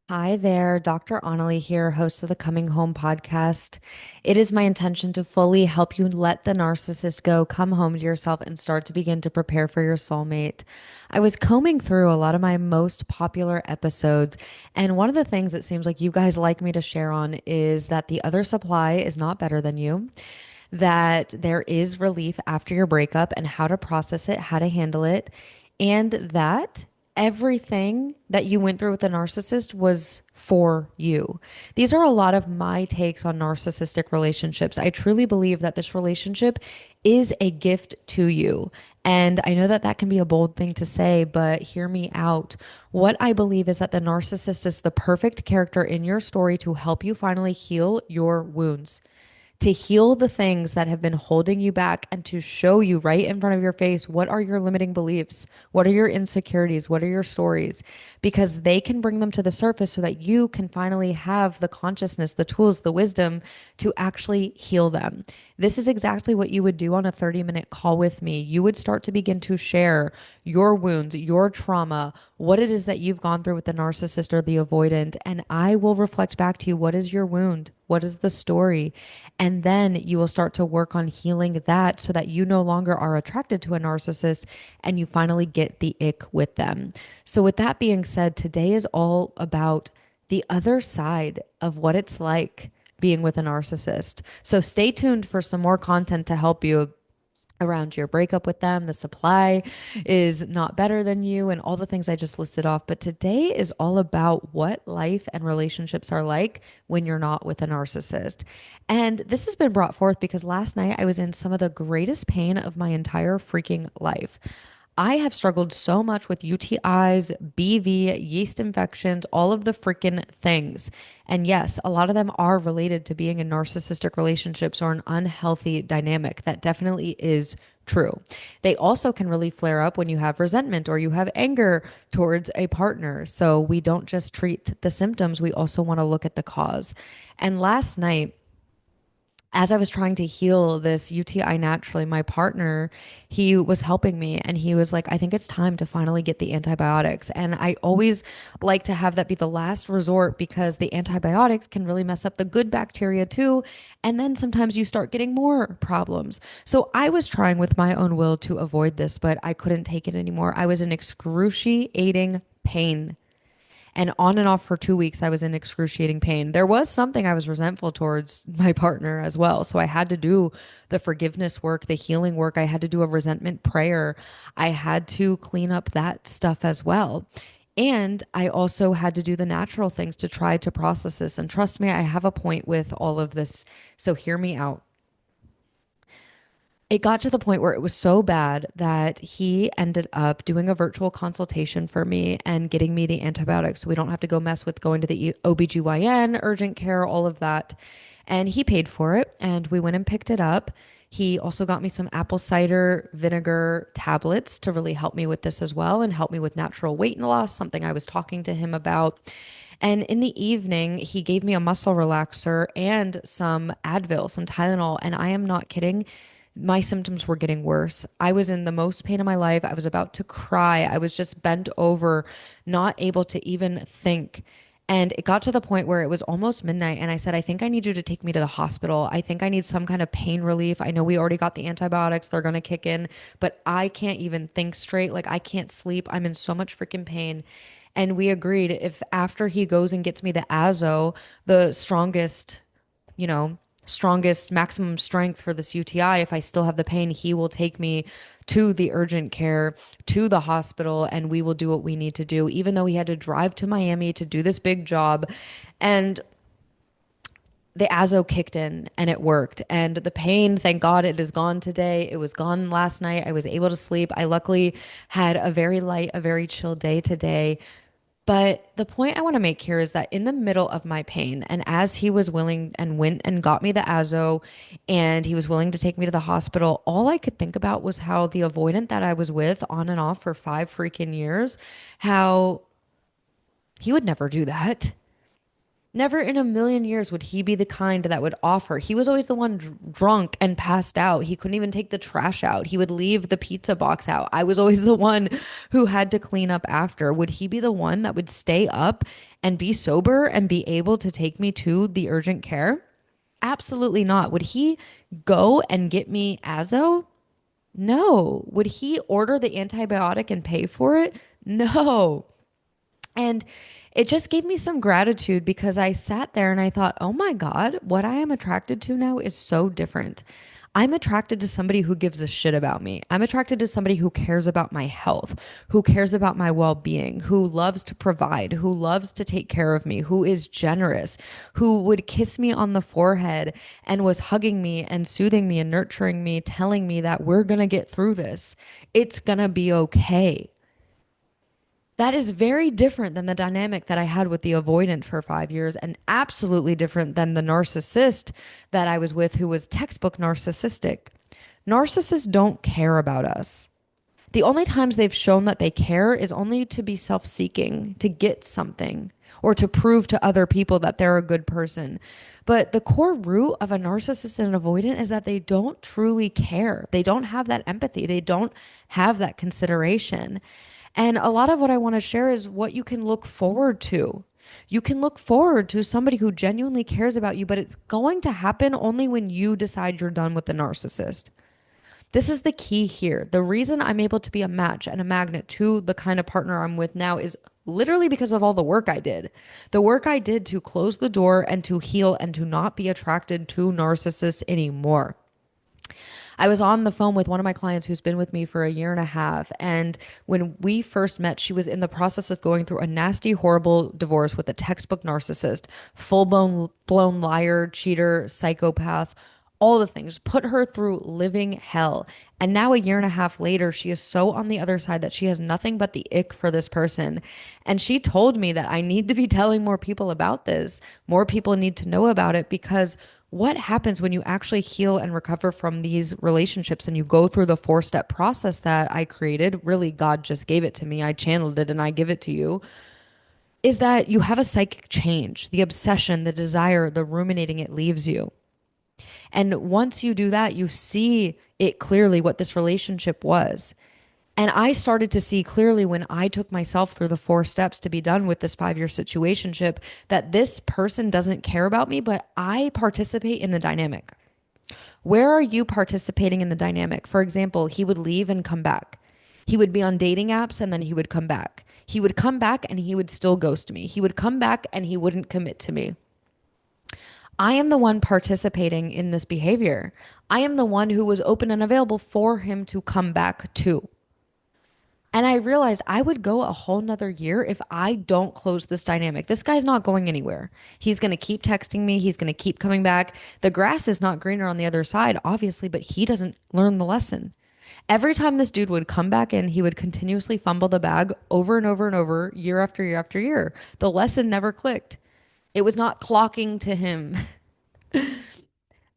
Hi there, Dr.Onalee here, host of the Coming Home podcast. It is my intention to fully help you let the narcissist go, come home to yourself, and start to begin to prepare for your soulmate. I was combing through a lot of my most popular episodes, and one of the things it seems like you guys like me to share on is that the other supply is not better than you, that there is relief after your breakup and how to process it, how to handle it, and that everything that you went through with the narcissist was for you. These are a lot of my takes on narcissistic relationships. I truly believe that this relationship is a gift to you. And I know that that can be a bold thing to say, but hear me out. What I believe is that the narcissist is the perfect character in your story to help you finally heal your wounds, to heal the things that have been holding you back and to show you right in front of your face what are your limiting beliefs, what are your insecurities, what are your stories, because they can bring them to the surface so that you can finally have the consciousness, the tools, the wisdom to actually heal them. This is exactly what you would do on a 30-minute call with me. You would start to begin to share your wounds, your trauma, what it is that you've gone through with the narcissist or the avoidant, and I will reflect back to you, what is your wound? What is the story? And then you will start to work on healing that so that you no longer are attracted to a narcissist and you finally get the ick with them. So, with that being said, today is all about the other side of what it's like being with a narcissist. So, stay tuned for some more content to help you around your breakup with them. The supply is not better than you, and all the things I just listed off. But today is all about what life and relationships are like when you're not with a narcissist. And this has been brought forth because last night I was in some of the greatest pain of my entire freaking life. I have struggled so much with UTIs, BV, yeast infections, all of the freaking things. And yes, a lot of them are related to being in narcissistic relationships or an unhealthy dynamic. That definitely is true. They also can really flare up when you have resentment or you have anger towards a partner. So we don't just treat the symptoms, we also want to look at the cause. And last night, as I was trying to heal this UTI naturally, my partner, he was helping me and he was like, I think it's time to finally get the antibiotics. And I always like to have that be the last resort because the antibiotics can really mess up the good bacteria too. And then sometimes you start getting more problems. So I was trying with my own will to avoid this, but I couldn't take it anymore. I was in excruciating pain. And on and off for 2 weeks, I was in excruciating pain. There was something I was resentful towards my partner as well. So I had to do the forgiveness work, the healing work. I had to do a resentment prayer. I had to clean up that stuff as well. And I also had to do the natural things to try to process this. And trust me, I have a point with all of this. So hear me out. It got to the point where it was so bad that he ended up doing a virtual consultation for me and getting me the antibiotics so we don't have to go mess with going to the OBGYN, urgent care, all of that. And he paid for it and we went and picked it up. He also got me some apple cider vinegar tablets to really help me with this as well and help me with natural weight loss, something I was talking to him about. And in the evening, he gave me a muscle relaxer and some Advil, some Tylenol. And I am not kidding, my symptoms were getting worse. I was in the most pain of my life. I was about to cry. I was just bent over, not able to even think. And it got to the point where it was almost midnight. And I said, I think I need you to take me to the hospital. I think I need some kind of pain relief. I know we already got the antibiotics, they're going to kick in, but I can't even think straight. Like, I can't sleep. I'm in so much freaking pain. And we agreed if after he goes and gets me the Azo, the strongest, strongest maximum strength for this UTI, if I still have the pain, he will take me to the urgent care, to the hospital, and we will do what we need to do, even though he had to drive to Miami to do this big job. And the Azo kicked in and it worked. And the pain, thank God, it is gone today. It was gone last night. I was able to sleep. I luckily had a very light, a very chill day today. But the point I want to make here is that in the middle of my pain, and as he was willing and went and got me the Azo, and he was willing to take me to the hospital, all I could think about was how the avoidant that I was with on and off for 5 freaking years, how he would never do that. Never in a million years would he be the kind that would offer. He was always the one drunk and passed out. He couldn't even take the trash out. He would leave the pizza box out. I was always the one who had to clean up after. Would he be the one that would stay up and be sober and be able to take me to the urgent care? Absolutely not. Would he go and get me Azo? No. Would he order the antibiotic and pay for it? No. And it just gave me some gratitude because I sat there and I thought, oh my God, what I am attracted to now is so different. I'm attracted to somebody who gives a shit about me. I'm attracted to somebody who cares about my health, who cares about my well being, who loves to provide, who loves to take care of me, who is generous, who would kiss me on the forehead and was hugging me and soothing me and nurturing me, telling me that we're going to get through this. It's going to be okay. That is very different than the dynamic that I had with the avoidant for 5 years, and absolutely different than the narcissist that I was with, who was textbook narcissistic. Narcissists don't care about us. The only times they've shown that they care is only to be self seeking, to get something, or to prove to other people that they're a good person. But the core root of a narcissist and an avoidant is that they don't truly care. They don't have that empathy. They don't have that consideration. And a lot of what I want to share is what you can look forward to. You can look forward to somebody who genuinely cares about you, but it's going to happen only when you decide you're done with the narcissist. This is the key here. The reason I'm able to be a match and a magnet to the kind of partner I'm with now is literally because of all the work I did. The work I did to close the door and to heal and to not be attracted to narcissists anymore. I was on the phone with one of my clients who's been with me for a year and a half. And when we first met, she was in the process of going through a nasty, horrible divorce with a textbook narcissist, full blown liar, cheater, psychopath, all the things, put her through living hell. And now, a year and a half later, she is so on the other side that she has nothing but the ick for this person. And she told me that I need to be telling more people about this. More people need to know about it, because what happens when you actually heal and recover from these relationships and you go through the 4-step process that I created? Really, God just gave it to me. I channeled it and I give it to you. Is that you have a psychic change, the obsession, the desire, the ruminating, it leaves you. And once you do that, you see it clearly what this relationship was. And I started to see clearly when I took myself through the 4 steps to be done with this 5-year situationship, that this person doesn't care about me, but I participate in the dynamic. Where are you participating in the dynamic? For example, he would leave and come back. He would be on dating apps and then he would come back. He would come back and he would still ghost me. He would come back and he wouldn't commit to me. I am the one participating in this behavior. I am the one who was open and available for him to come back to. And I realized I would go a whole nother year if I don't close this dynamic. This guy's not going anywhere. He's going to keep texting me. He's going to keep coming back. The grass is not greener on the other side, obviously, but he doesn't learn the lesson. Every time this dude would come back in, he would continuously fumble the bag over and over and over, year after year after year. The lesson never clicked. It was not clocking to him.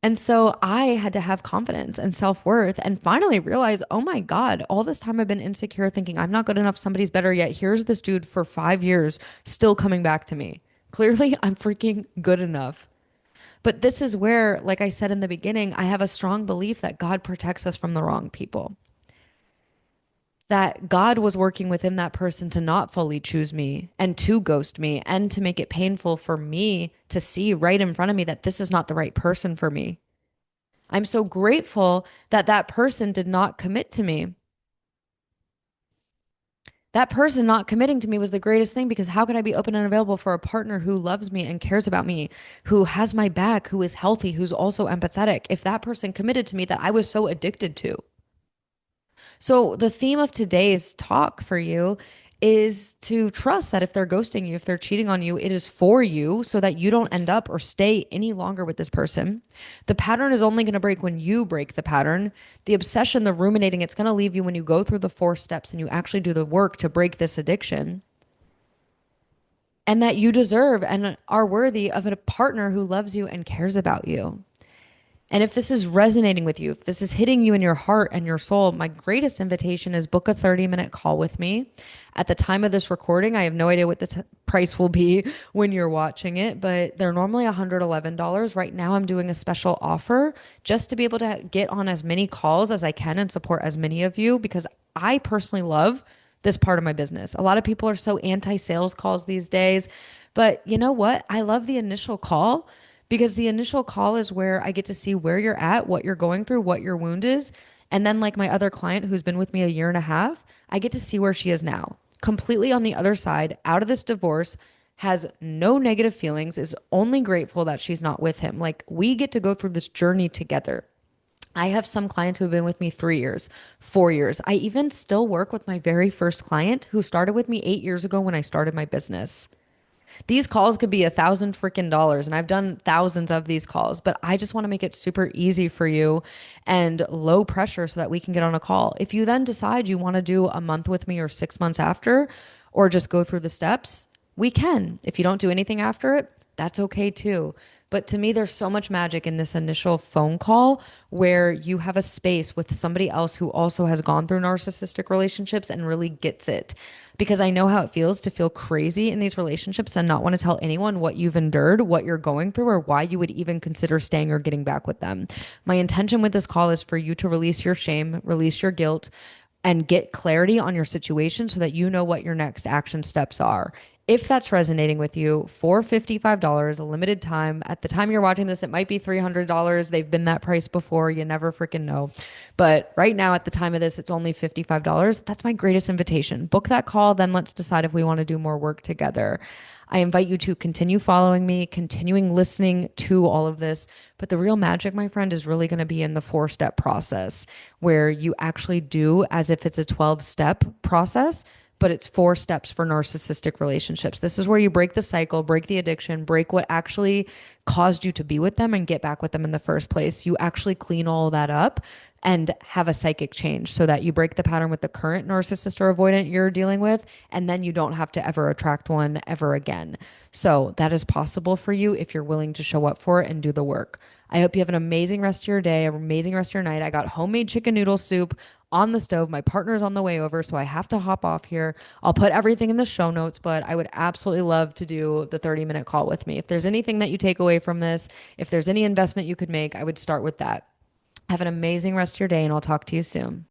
And so I had to have confidence and self-worth and finally realize, oh my God, all this time I've been insecure thinking I'm not good enough, somebody's better, yet here's this dude for 5 years still coming back to me. Clearly, I'm freaking good enough. But this is where, like I said in the beginning, I have a strong belief that God protects us from the wrong people. That God was working within that person to not fully choose me and to ghost me and to make it painful for me to see right in front of me that this is not the right person for me. I'm so grateful that that person did not commit to me. That person not committing to me was the greatest thing, because how could I be open and available for a partner who loves me and cares about me, who has my back, who is healthy, who's also empathetic, if that person committed to me that I was so addicted to? So the theme of today's talk for you is to trust that if they're ghosting you, if they're cheating on you, it is for you so that you don't end up or stay any longer with this person. The pattern is only going to break when you break the pattern. The obsession, the ruminating, it's going to leave you when you go through the 4 steps and you actually do the work to break this addiction. And that you deserve and are worthy of a partner who loves you and cares about you. And if this is resonating with you, if this is hitting you in your heart and your soul, my greatest invitation is book a 30-minute call with me. At the time of this recording, I have no idea what the price will be when you're watching it, but they're normally $111. Right now, I'm doing a special offer just to be able to get on as many calls as I can and support as many of you because I personally love this part of my business. A lot of people are so anti sales calls these days, but you know what? I love the initial call because the initial call is where I get to see where you're at, what you're going through, what your wound is. And then, like my other client who's been with me a year and a half, I get to see where she is now, completely on the other side, out of this divorce, has no negative feelings, is only grateful that she's not with him. Like, we get to go through this journey together. I have some clients who have been with me 3 years, 4 years. I even still work with my very first client who started with me 8 years ago when I started my business. These calls could be $1,000 freaking, and I've done thousands of these calls, but I just want to make it super easy for you and low pressure so that we can get on a call. If you then decide you want to do a month with me or 6 months after, or just go through the steps, we can. If you don't do anything after it, that's okay too. But to me, there's so much magic in this initial phone call where you have a space with somebody else who also has gone through narcissistic relationships and really gets it. Because I know how it feels to feel crazy in these relationships and not want to tell anyone what you've endured, what you're going through, or why you would even consider staying or getting back with them. My intention with this call is for you to release your shame, release your guilt, and get clarity on your situation so that you know what your next action steps are. If that's resonating with you, for $55, a limited time. At the time you're watching this, it might be $300. They've been that price before. You never freaking know. But right now, at the time of this, it's only $55. That's my greatest invitation. Book that call, then let's decide if we want to do more work together. I invite you to continue following me, continuing listening to all of this. But the real magic, my friend, is really going to be in the 4-step process where you actually do as if it's a 12-step process, but it's 4 steps for narcissistic relationships. This is where you break the cycle, break the addiction, break what actually caused you to be with them and get back with them in the first place. You actually clean all that up and have a psychic change so that you break the pattern with the current narcissist or avoidant you're dealing with, and then you don't have to ever attract one ever again. So that is possible for you if you're willing to show up for it and do the work. I hope you have an amazing rest of your day, an amazing rest of your night. I got homemade chicken noodle soup on the stove. My partner's on the way over, so I have to hop off here. I'll put everything in the show notes, but I would absolutely love to do the 30-minute call with me. If there's anything that you take away from this, if there's any investment you could make, I would start with that. Have an amazing rest of your day, and I'll talk to you soon.